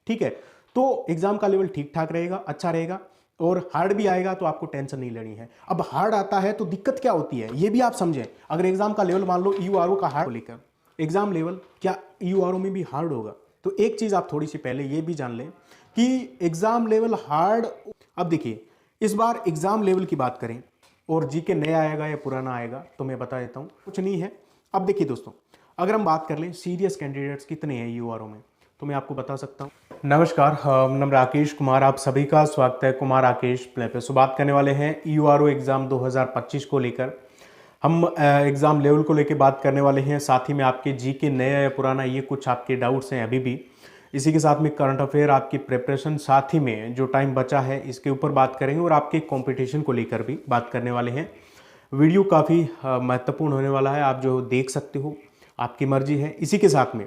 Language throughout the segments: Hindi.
ठीक है। तो एग्जाम का लेवल ठीक ठाक रहेगा, अच्छा रहेगा, और हार्ड भी आएगा तो आपको टेंशन नहीं लेनी है। अब हार्ड आता है तो दिक्कत क्या होती है ये भी आप समझें। अगर एग्जाम का लेवल मान लो यूआरओ का हार्ड लेकर एग्जाम लेवल क्या यूआरओ में भी हार्ड होगा, तो एक चीज आप थोड़ी सी पहले ये भी जान लें कि एग्जाम लेवल हार्ड। अब देखिए, इस बार एग्जाम लेवल की बात करें और जीके नया आएगा या पुराना आएगा तो मैं बता देता हूं, कुछ नहीं है। अब देखिए दोस्तों, अगर हम बात कर लें सीरियस कैंडिडेट्स कितने हैं यूआरओ में, तो मैं आपको बता सकता हूं। नमस्कार, नाम राकेश कुमार, आप सभी का स्वागत है कुमार राकेश प्ले पे। सो बात करने वाले हैं यूआरओ एग्जाम 2025 को लेकर। हम एग्जाम लेवल को लेकर बात करने वाले हैं, साथ ही में आपके जीके नया या पुराना ये कुछ आपके डाउट्स हैं अभी भी। इसी के साथ में करंट अफेयर, आपकी प्रिपरेशन, साथ ही में जो टाइम बचा है इसके ऊपर बात करेंगे, और आपके कंपटीशन को लेकर भी बात करने वाले हैं। वीडियो काफ़ी महत्वपूर्ण होने वाला है, आप जो देख सकते हो आपकी मर्जी है। इसी के साथ में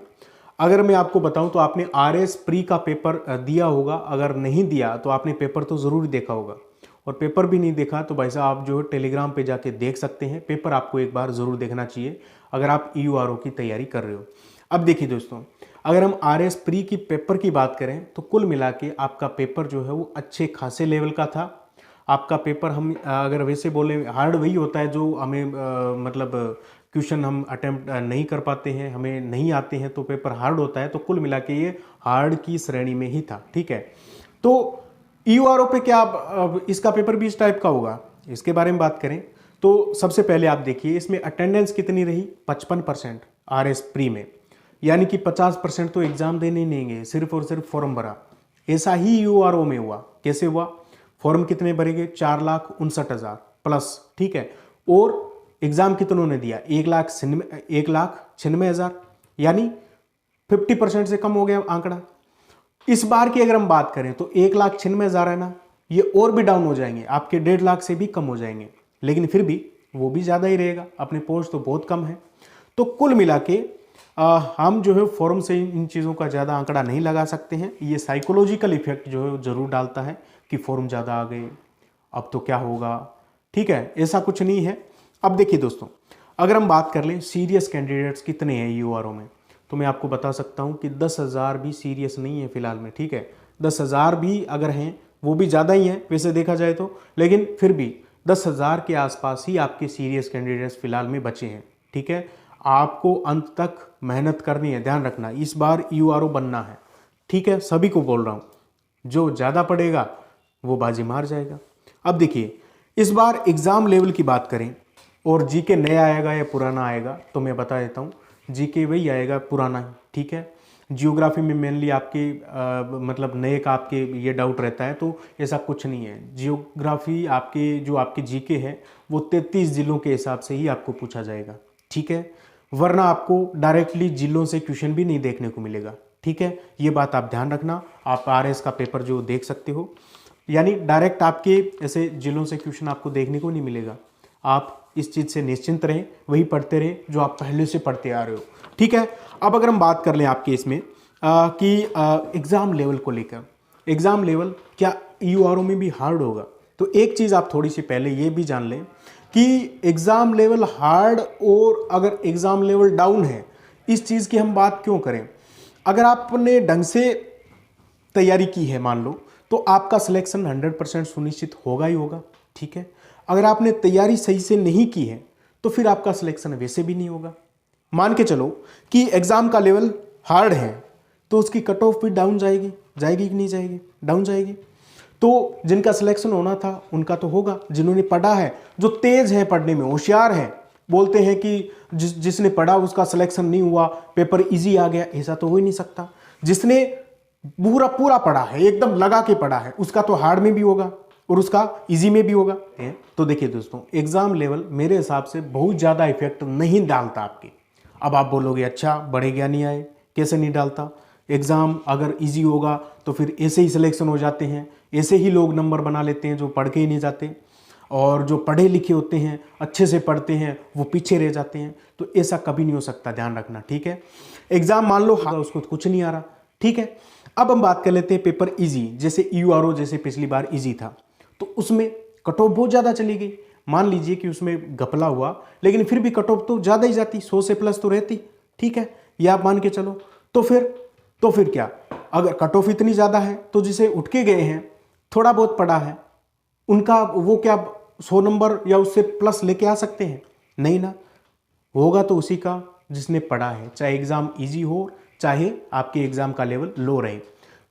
अगर मैं आपको बताऊं तो आपने आरएस प्री का पेपर दिया होगा, अगर नहीं दिया तो आपने पेपर तो ज़रूर देखा होगा, और पेपर भी नहीं देखा तो भाई साहब आप जो टेलीग्राम पे जाके देख सकते हैं। पेपर आपको एक बार ज़रूर देखना चाहिए अगर आप यूआरओ की तैयारी कर रहे हो। अब देखिए दोस्तों, अगर हम आरएस प्री की पेपर की बात करें तो कुल मिला के आपका पेपर जो है वो अच्छे खासे लेवल का था। आपका पेपर हम अगर वैसे बोले हार्ड वही होता है जो हमें मतलब क्वेश्चन हम अटेम्प्ट नहीं कर पाते हैं, हमें नहीं आते हैं तो पेपर हार्ड होता है। तो कुल मिला के ये हार्ड की श्रेणी में ही था, ठीक है। तो यूआरओ पे क्या अब इसका पेपर भी इस टाइप का होगा, इसके बारे में बात करें तो सबसे पहले आप देखिए इसमें अटेंडेंस कितनी रही, 55% आरएस प्री में, यानी कि 50% तो एग्जाम देने नहीं गए, सिर्फ और सिर्फ फॉर्म भरा। ऐसा ही यूआरओ में हुआ। कैसे हुआ? फॉर्म कितने भरेंगे? 4,59,000 प्लस, ठीक है। और एग्जाम कितनों ने दिया? 1,96,000, यानी 50% से कम हो गया आंकड़ा। इस बार की अगर हम बात करें तो 1,96,000 है ना, ये और भी डाउन हो जाएंगे, आपके 1.5 लाख से भी कम हो जाएंगे, लेकिन फिर भी वो भी ज़्यादा ही रहेगा, अपने पोस्ट तो बहुत कम है। तो कुल मिला के हम जो है फॉर्म से इन चीज़ों का ज़्यादा आंकड़ा नहीं लगा सकते हैं। ये साइकोलॉजिकल इफेक्ट जो है ज़रूर डालता है कि फॉर्म ज़्यादा आ गए, अब तो क्या होगा, ठीक है, ऐसा कुछ नहीं है। अब देखिए दोस्तों, अगर हम बात कर लें सीरियस कैंडिडेट्स कितने हैं यूआरओ में, तो मैं आपको बता सकता हूं कि 10,000 भी सीरियस नहीं है फिलहाल में, ठीक है। 10,000 भी अगर हैं वो भी ज़्यादा ही है वैसे देखा जाए तो, लेकिन फिर भी 10,000 के आसपास ही आपके सीरियस कैंडिडेट्स फिलहाल में बचे हैं, ठीक है। आपको अंत तक मेहनत करनी है, ध्यान रखना, इस बार यूआरओ बनना है, ठीक है। सभी को बोल रहा हूँ, जो ज़्यादा पढ़ेगा वो बाजी मार जाएगा। अब देखिए, इस बार एग्ज़ाम लेवल की बात करें और जीके नया आएगा या पुराना आएगा, तो मैं बता देता हूँ जीके वही आएगा, पुराना ही, ठीक है। जियोग्राफी में मेनली आपके मतलब नए का आपके ये डाउट रहता है, तो ऐसा कुछ नहीं है। जियोग्राफी आपके जो आपके जीके है वो 33 जिलों के हिसाब से ही आपको पूछा जाएगा, ठीक है। वरना आपको डायरेक्टली जिलों से क्वेश्चन भी नहीं देखने को मिलेगा, ठीक है। ये बात आप ध्यान रखना। आप आरएस का पेपर जो देख सकते हो, यानी डायरेक्ट आपके ऐसे जिलों से क्वेश्चन आपको देखने को नहीं मिलेगा। आप इस चीज़ से निश्चिंत रहें, वही पढ़ते रहें जो आप पहले से पढ़ते आ रहे हो, ठीक है। अब अगर हम बात कर लें आपके इसमें कि एग्ज़ाम लेवल को लेकर, एग्ज़ाम लेवल क्या यूआरओ में भी हार्ड होगा, तो एक चीज़ आप थोड़ी सी पहले ये भी जान लें कि एग्ज़ाम लेवल हार्ड और अगर एग्ज़ाम लेवल डाउन है, इस चीज़ की हम बात क्यों करें। अगर आपने ढंग से तैयारी की है मान लो, तो आपका सिलेक्शन 100% सुनिश्चित होगा ही होगा, ठीक है। अगर आपने तैयारी सही से नहीं की है तो फिर आपका सिलेक्शन वैसे भी नहीं होगा। मान के चलो कि एग्ज़ाम का लेवल हार्ड है तो उसकी कट ऑफ भी डाउन जाएगी, जाएगी कि नहीं जाएगी? डाउन जाएगी। तो जिनका सिलेक्शन होना था उनका तो होगा, जिन्होंने पढ़ा है, जो तेज है पढ़ने में, होशियार है, बोलते हैं कि जिसने पढ़ा उसका सिलेक्शन नहीं हुआ, पेपर इजी आ गया, ऐसा तो हो ही नहीं सकता। जिसने पूरा पूरा पढ़ा है, एकदम लगा के पढ़ा है, उसका तो हार्ड में भी होगा और उसका इजी में भी होगा। तो देखिए दोस्तों, एग्जाम लेवल मेरे हिसाब से बहुत ज़्यादा इफेक्ट नहीं डालता आपके। अब आप बोलोगे अच्छा बड़े ज्ञानी आए, कैसे नहीं डालता? एग्ज़ाम अगर इजी होगा तो फिर ऐसे ही सिलेक्शन हो जाते हैं, ऐसे ही लोग नंबर बना लेते हैं जो पढ़ के ही नहीं जाते, और जो पढ़े लिखे होते हैं, अच्छे से पढ़ते हैं, वो पीछे रह जाते हैं। तो ऐसा कभी नहीं हो सकता, ध्यान रखना, ठीक है। एग्ज़ाम मान लो हाँ उसको कुछ नहीं आ रहा, ठीक है। अब हम बात कर लेते हैं पेपर इजी, जैसे यूआरओ जैसे पिछली बार इजी था, तो उसमें कट ऑफ बहुत ज़्यादा चली गई। मान लीजिए कि उसमें घपला हुआ, लेकिन फिर भी कट ऑफ तो ज़्यादा ही जाती, 100 से प्लस तो रहती, ठीक है, ये आप मान के चलो। तो फिर क्या, अगर कट ऑफ इतनी ज़्यादा है तो जिसे उठ के गए हैं, थोड़ा बहुत पढ़ा है, उनका वो क्या 100 नंबर या उससे प्लस लेके आ सकते हैं? नहीं ना। होगा तो उसी का जिसने पढ़ा है, चाहे एग्ज़ाम इजी हो चाहे आपके एग्ज़ाम का लेवल लो रहे।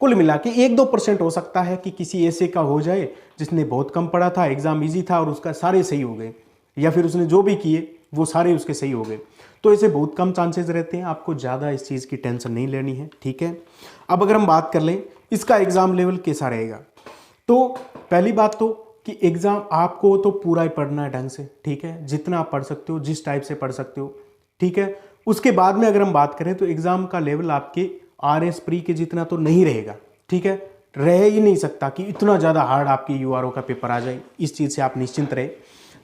कुल मिला के 1-2% हो सकता है कि किसी ऐसे का हो जाए जिसने बहुत कम पढ़ा था, एग्ज़ाम इजी था और उसका सारे सही हो गए, या फिर उसने जो भी किए वो सारे उसके सही हो गए। तो ऐसे बहुत कम चांसेस रहते हैं, आपको ज़्यादा इस चीज़ की टेंशन नहीं लेनी है, ठीक है। अब अगर हम बात कर लें इसका एग्ज़ाम लेवल कैसा रहेगा, तो पहली बात तो कि एग्ज़ाम आपको तो पूरा ही पढ़ना है ढंग से, ठीक है, जितना आप पढ़ सकते हो, जिस टाइप से पढ़ सकते हो, ठीक है। उसके बाद में अगर हम बात करें तो एग्ज़ाम का लेवल आपके RS प्री के जितना तो नहीं रहेगा, ठीक है, रह ही नहीं सकता कि इतना ज़्यादा हार्ड आपके URO का पेपर आ जाए, इस चीज़ से आप निश्चिंत रहे।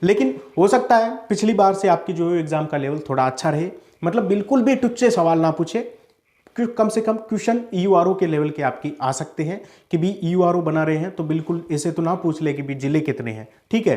लेकिन हो सकता है पिछली बार से आपकी जो एग्ज़ाम का लेवल थोड़ा अच्छा रहे, मतलब बिल्कुल भी टुच्चे सवाल ना पूछे, कम से कम क्वेश्चन URO के लेवल के आपकी आ सकते हैं कि भी URO बना रहे हैं तो बिल्कुल ऐसे तो ना पूछ ले कि भी जिले कितने हैं, ठीक है।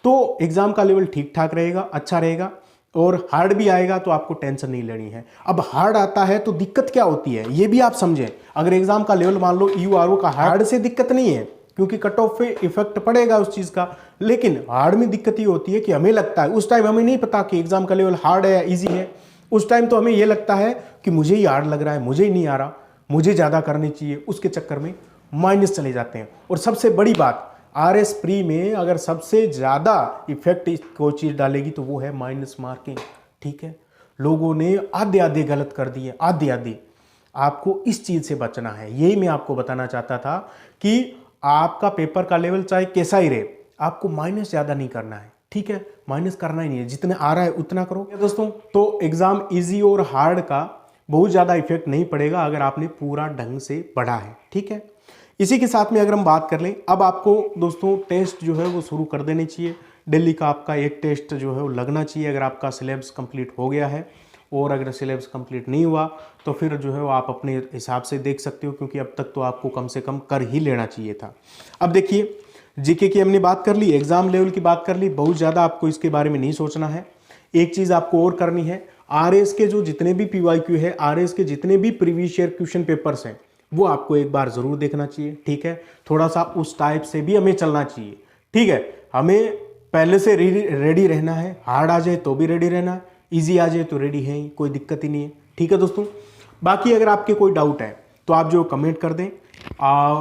तो एग्ज़ाम का लेवल ठीक ठाक रहेगा, अच्छा रहेगा, और हार्ड भी आएगा तो आपको टेंशन नहीं लेनी है। अब हार्ड आता है तो दिक्कत क्या होती है ये भी आप समझें। अगर एग्ज़ाम का लेवल मान लो URO का हार्ड से दिक्कत नहीं है क्योंकि कट ऑफ पे इफेक्ट पड़ेगा उस चीज़ का, लेकिन हार्ड में दिक्कत ये होती है कि हमें लगता है उस टाइम हमें नहीं पता कि एग्ज़ाम का लेवल हार्ड है या ईजी है। उस टाइम तो हमें ये लगता है कि मुझे ही हार्ड लग रहा है, मुझे ही नहीं आ रहा, मुझे ज़्यादा करनी चाहिए, उसके चक्कर में माइनस चले जाते हैं। और सबसे बड़ी बात, RS प्री में अगर सबसे ज़्यादा इफेक्ट कोई चीज़ डालेगी तो वो है माइनस मार्किंग, ठीक है। लोगों ने आधे आधे गलत कर दिए, आधे आधे। आपको इस चीज़ से बचना है, यही मैं आपको बताना चाहता था कि आपका पेपर का लेवल चाहे कैसा ही रहे, आपको माइनस ज़्यादा नहीं करना है, ठीक है, माइनस करना ही नहीं है, जितना आ रहा है उतना करो दोस्तों। तो एग्ज़ाम इजी और हार्ड का बहुत ज़्यादा इफेक्ट नहीं पड़ेगा अगर आपने पूरा ढंग से पढ़ा है, ठीक है। इसी के साथ में अगर हम बात कर लें, अब आपको दोस्तों टेस्ट जो है वो शुरू कर देने चाहिए। डेली का आपका एक टेस्ट जो है वो लगना चाहिए अगर आपका सिलेबस कंप्लीट हो गया है, और अगर सिलेबस कंप्लीट नहीं हुआ तो फिर जो है वो आप अपने हिसाब से देख सकते हो, क्योंकि अब तक तो आपको कम से कम कर ही लेना चाहिए था। अब देखिए जीके की हमने बात कर ली, एग्जाम लेवल की बात कर ली, बहुत ज़्यादा आपको इसके बारे में नहीं सोचना है। एक चीज़ आपको और करनी है, RS के जो जितने भी PYQ है, RS के जितने भी प्रीवियस ईयर क्वेश्चन पेपर्स हैं वो आपको एक बार ज़रूर देखना चाहिए, ठीक है। थोड़ा सा उस टाइप से भी हमें चलना चाहिए, ठीक है। हमें पहले से रेडी रहना है, हार्ड आ जाए तो भी रेडी रहना है, ईजी आ जाए तो रेडी है ही, कोई दिक्कत ही नहीं है, ठीक है दोस्तों। बाकी अगर आपके कोई डाउट है तो आप जो कमेंट कर दें, और